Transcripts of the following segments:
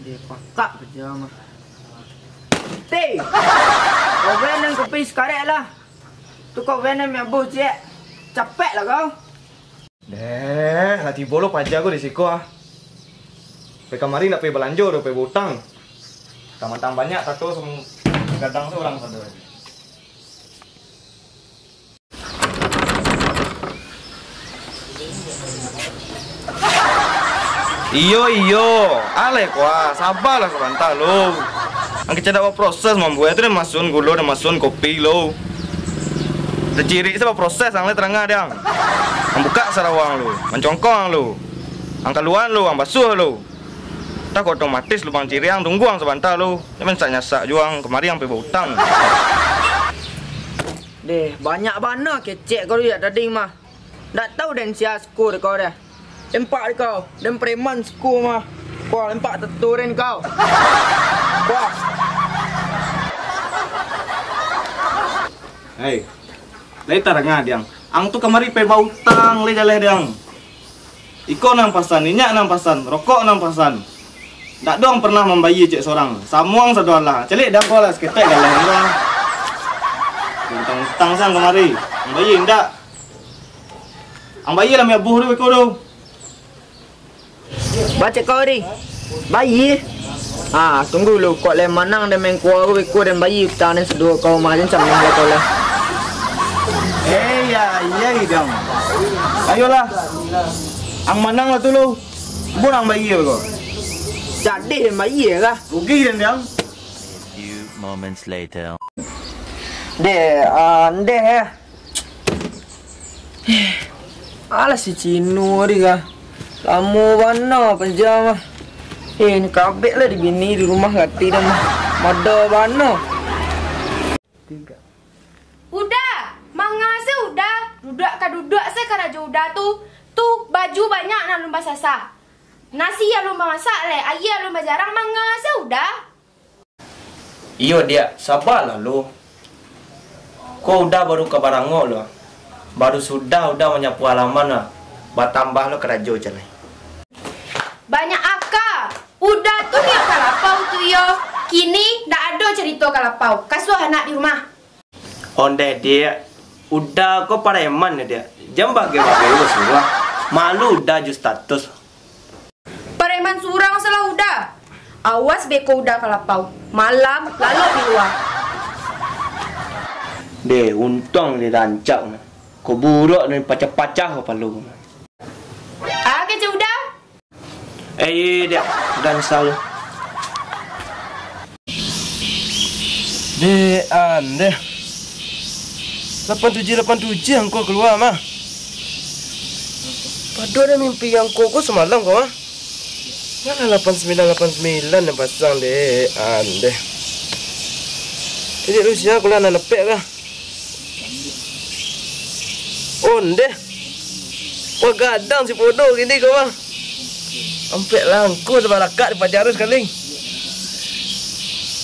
Dia pakak kerja mah. Teh. Kau venan kopi sekarang lah. Tu kau venan yang bos je. Capek lah kau. Deh, hati bolo pajak aku di siko ah. Pe kamari nak pe belanja, udah pe hutang. Taman banyak tato semua kadang seorang satu. Iyo, alek wah, sabarlah sebentar lo. Ang kita dapat proses membuat itu masukin gula dan masukin kopi lo. Terciri sebab proses ang le terangah dia. Ang buka sarawang lo, mencongkong lo, ang kaluan lo, ang basuh lo. Tak otomatis lubang ciri ang tunggu ang sebentar lo. Jangan nyasak juang kemari ang pe hutang. Deh, banyak mana kecek kau lihat tadi mah. Tak tahu dan siapa skor kau dah. Lempak kau, dan preman skor mah. Kau lempak terturin kau. Wah. Hei, lagi tarangah diang. Ang tu kemari pe hutang le jaleh diang. Iko nang pasan, minyak nang pasan, rokok nang pasan. Tak dong pernah membayi cek seorang. Samuang sedolah. Celik dah kau lah seketek dah lah. Tentang sang kemari. Membayi ndak. Ang bayi lah miabuh tu iko tu. Baca kau ni. Bayi. Tunggu lu. Kau le manang dan main kuah aku dan bayi tangan sedua kau macam mana kau le. Ya idam. Ayolah. Ang manang lah tu lu. Burang bayi kau. Jadi bayi kah? Rugi dan dia. Few moments later. Deh. Alah si Cino ni kah. Lama mana penjam mah. Ni kabek lah di bini di rumah gati dah mah. Mada mana. Udah, mangasa udah. Duduk saya kan aja udah tu. Tu baju banyak nak lumba sasa. Nasi yang lumba masak le, ayam lumba jarang mangasa udah. Iyo dia, sabarlah lu. Kau udah baru ke Barangok lu. Baru sudah menyapu halaman lah. Bertambah lu kerajo je lah. Banyak akak. Udah tu dia kalapau tu yo. Kini dah ada cerita kalapau. Kasuh anak di rumah. Onde dia. Udah kau pada eman dia. Jam bagi-bagi lu surah. Malu udah ju status. Preman surang salah udah. Awas beko udah kalapau. Malam lalu di luar. Deh, untung dia rancak. Kau buruk dan pacah-pacah kau palu. Kecil udah. Dia dan sal. Deh. 87 yang kau keluar mah. Padu ada mimpi yang kau semalam kau ah. Mana 89 yang pasang deh. Jadi lu siapa kau nak lepek kah? Deh. Wah gadang si bodoh gini kau mah. Sampai langku sebalakat di pajar sekali.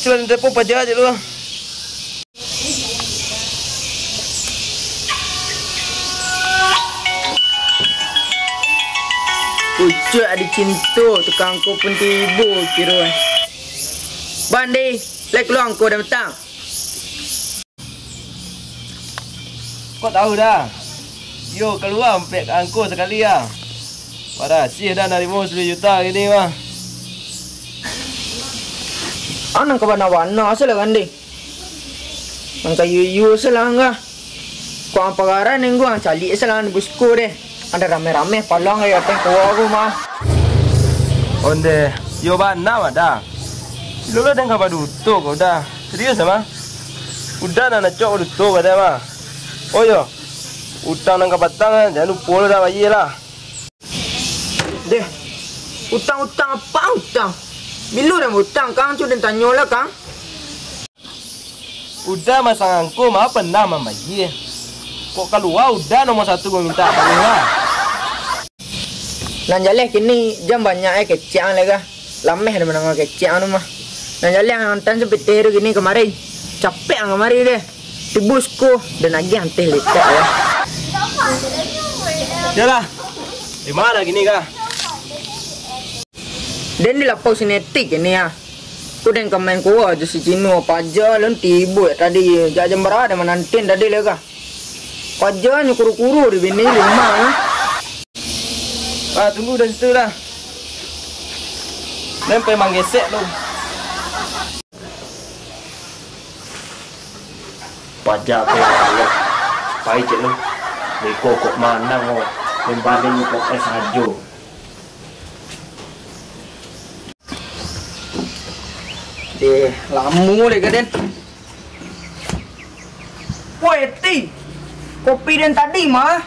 Cuma di depan pajar aja lu ah. Ucuk ada cinta tukang kau pun tiba kira. Bandi, lek keluar kau dah petang. Kau tahu dah. Yo keluar sampai angko sekali ah. Pada sih dah narimo 10 juta gini mah. Anang ke mana-mana asal Bandi. Nang kayu selang ah. Kau apa garan yang gua cali selang di busko deh. Ada rame-rame palang ya teh kau aku mah. Onde, yo bana ada. Lu dah dengar pada utuh kau dah. Serius sama? Udah nak cok utuh pada mah. Oh yo. Utang nang kabatang jangan lupa dah bayi lah. Deh. Utang apa utang? Bila dah utang kang tu dan tanya lah kang. Udah masang angku mah pernah membayi. Kok keluar udah nomor 1 gua minta apa lah. Nan jaleh kini jam banyak kecang lega. Lameh ada menang kecang tu mah. Nan jaleh hantan sepetir gini kemarin. Capek kemarin deh. Tibusku dan lagi hantih letak ya. Yalah. Di mana gini kah? Dan di lapau sinetik ini ya. Ku dan kemen ku aja si Cino paja lon tibu ya tadi jam berada menantin tadi lega. Paja nyu kuru-kuru di bini rumah. Tunggu dah situ dah. Sampai manggesek lu. Pajak ke ya. Pai cik lu. Beko kok manang oh. Lembadin kok es hajo. Lamu lagi Den. Woi, kopi dan tadi mah.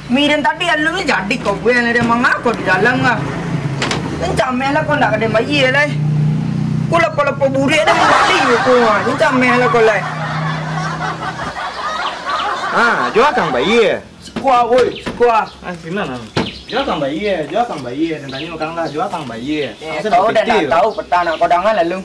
Mie dan tadi alumnya jadi kopi yang ada mengaku di dalam ah. Dan camel lah kau nak ada bayi lah. Kau lepas burik dah balik kau ah. Dan camel lah kau lah. Jual kang bayi. Sekuah woi, sekuah. Gimana? Jual kang bayi. Dan tanya orang lah, jual kang bayi. Kau dah nak tahu petang nak kau dengar lalu.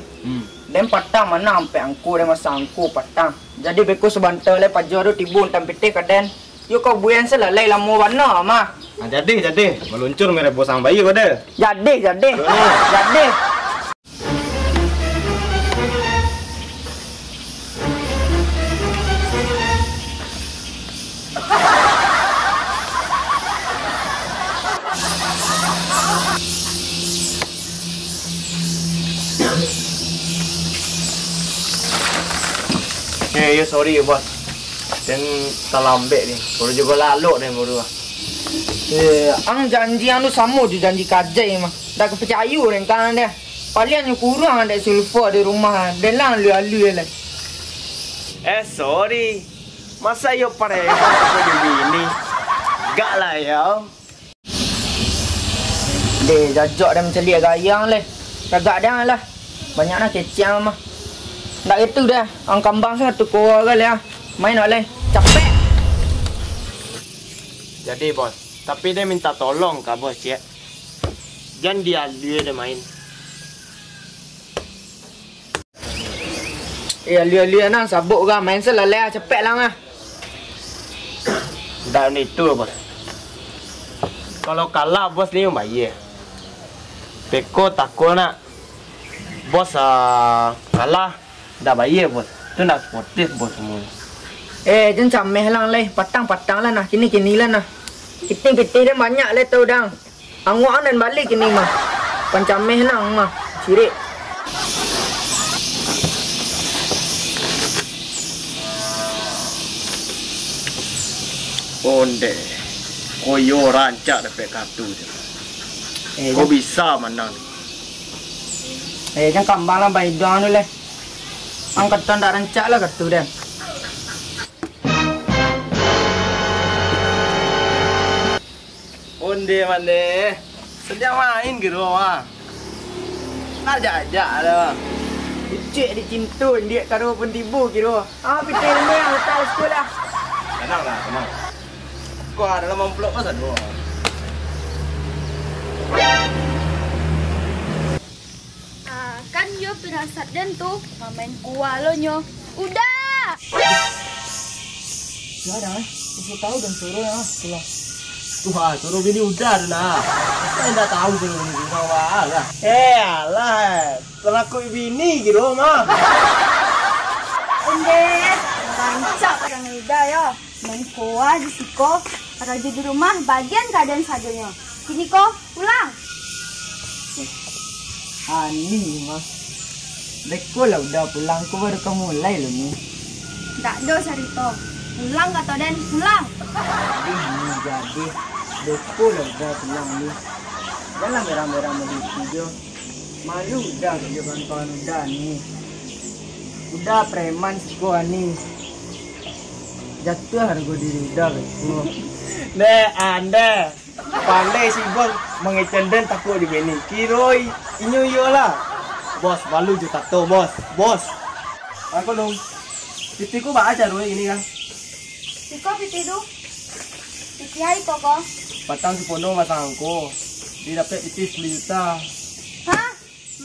Dan petang mana sampai angku dan masa angku petang. Jadi beku sebantar le pajar tu tibu entam piti kaden. Yo kau buyan selalai lamu warna mah. Jadi. Meluncur mere bosang bayi kau dah. Jadi. Ya sorry bos. Dan talambek ni. Baru juga lalu ni baru. Ang janji anu sama je janji kajai mah. Dah kepercaya orang kan dia. Paling yang kurang ada sulfur di rumah. Dan lah lu lah. Sorry. Masa yo pare aku di sini. Gak lah ya. Jajak dia macam dia gayang le. Kagak dah lah. Banyak nak kecam mah. Tak itu dah. Ang kambang satu kau kali ya. Main oleh. Capek. Jadi bos, tapi dia minta tolong kak bos ya. Jangan dia dia main. Lihat nah sabuk kan main selalai cepet lah ngah. Dan itu bos. Kalau kalah bos ni bayi. Peko takut nak. Bos kalah dah bayi bos. Tu nak sportif bos semua. Jangan cameh lang leh. Patang lah nah. Kini lah nah. Piting dia banyak le tau dang. Anguan dan balik kini mah. Pancameh lang mah. Cirik. Onde. Koyo rancak dapat kartu je. Kau bisa menang. Jangan kambang lah bayi doang dulu leh. Angkatan tak rancak lah kartu dia. Onde mande. Sedang main gitu mah. Nak jajak dah. Cik di cintun dia karo pun tibu kira. Piting dia yang letak sekolah. Tenang. Kau ada dalam amplop pasal tu. Kan yo pirasat dan tu main kuah lo nyo. Udah. Ya dah. Aku tahu dan suruh ya. Pulang. Suruh bini udah dah. Saya dah tahu suruh bini bawa lah. Alah, pelaku bini gitu mah. Ende, rancak orang udah ya. Main kuah di siko. Raja di rumah bagian keadaan sadonya. Kini kok pulang. Ani mah. Beko lah udah pulang ku baru kamu mulai loh ni. Tak do Sarito. Pulang kata Den, pulang. Jadi. Beko lah udah pulang ni. Jangan merah-merah di video. Malu udah video kawan-kawan udah ni. Udah preman siko ni. Jatuh harga diri udah beko. Anda pandai si bos mengecenden takut di bini. Kiroi inyo yo lah. Bos balu je tato bos. Aku dong. Pitiku baca roi ini kan. Siko piti tu. Piti hai koko. Patang si pono masangko. Dia dapat piti 10 juta. Hah?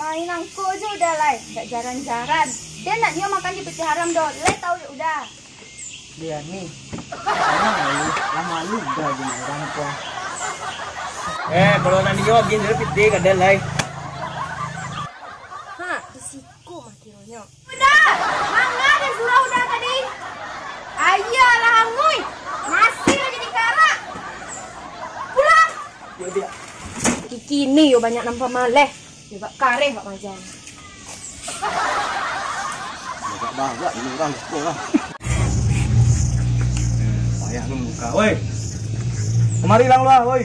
Main angko aja udah lai. Tak jaran-jaran. Dia nak dia makan di peti haram do. Lai tahu udah. Dia ni. Lama lu udah gimana orang tua. Kalau nanti jawab gini piti kadang lai. Resiko makironya. Udah, mangga dan surau udah tadi. Ayalah hangui. Masih lagi di kara. Pulang. Ya dia. Kini yo banyak nampak maleh. Yo bak kare bak majan. Enggak banget ini orang sekolah. Payah lu buka, woi. Kemari lang lah, woi.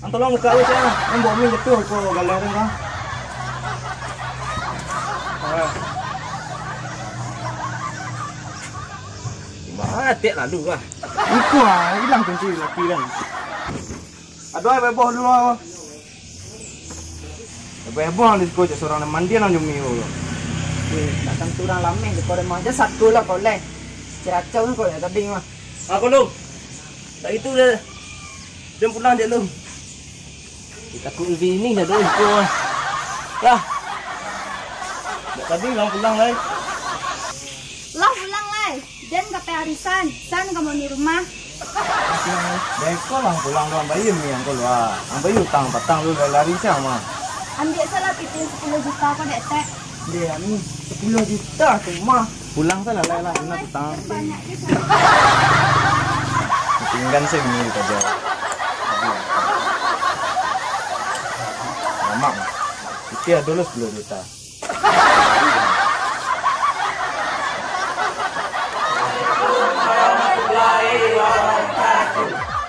Ang tolong buka woi saya. Ang bawa mi jatuh ko galarin ka. Mati lalu lah. Iku hilang kunci laki kan. Aduh, beboh dulu. Beboh di sekolah seorang mandi nang jumi lo. Datang turang lame di kore aja satu lah kau leh. Ceracau kau ya tadi mah. Aku lu. Tak itu dah. Jom pulang je lu. Kita ku ini dah dulu ko. Lah. Tadi lang pulang lai. Lah pulang lai. Dan kape arisan. San kamu di rumah. Beko lang pulang doang bayi mi yang kau lah. Ang bayi utang patang lu lari siang mah. Ambil salah piting 10 juta kau dek tek. Dia ni 10 juta tu mah. Pulang sana lai lah kena utang. Banyak je. Tinggal saya ni saja. Memang. Itu dulu 10 juta.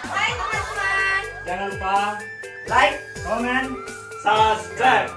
Hai teman-teman. Jangan lupa Like, comment, subscribe.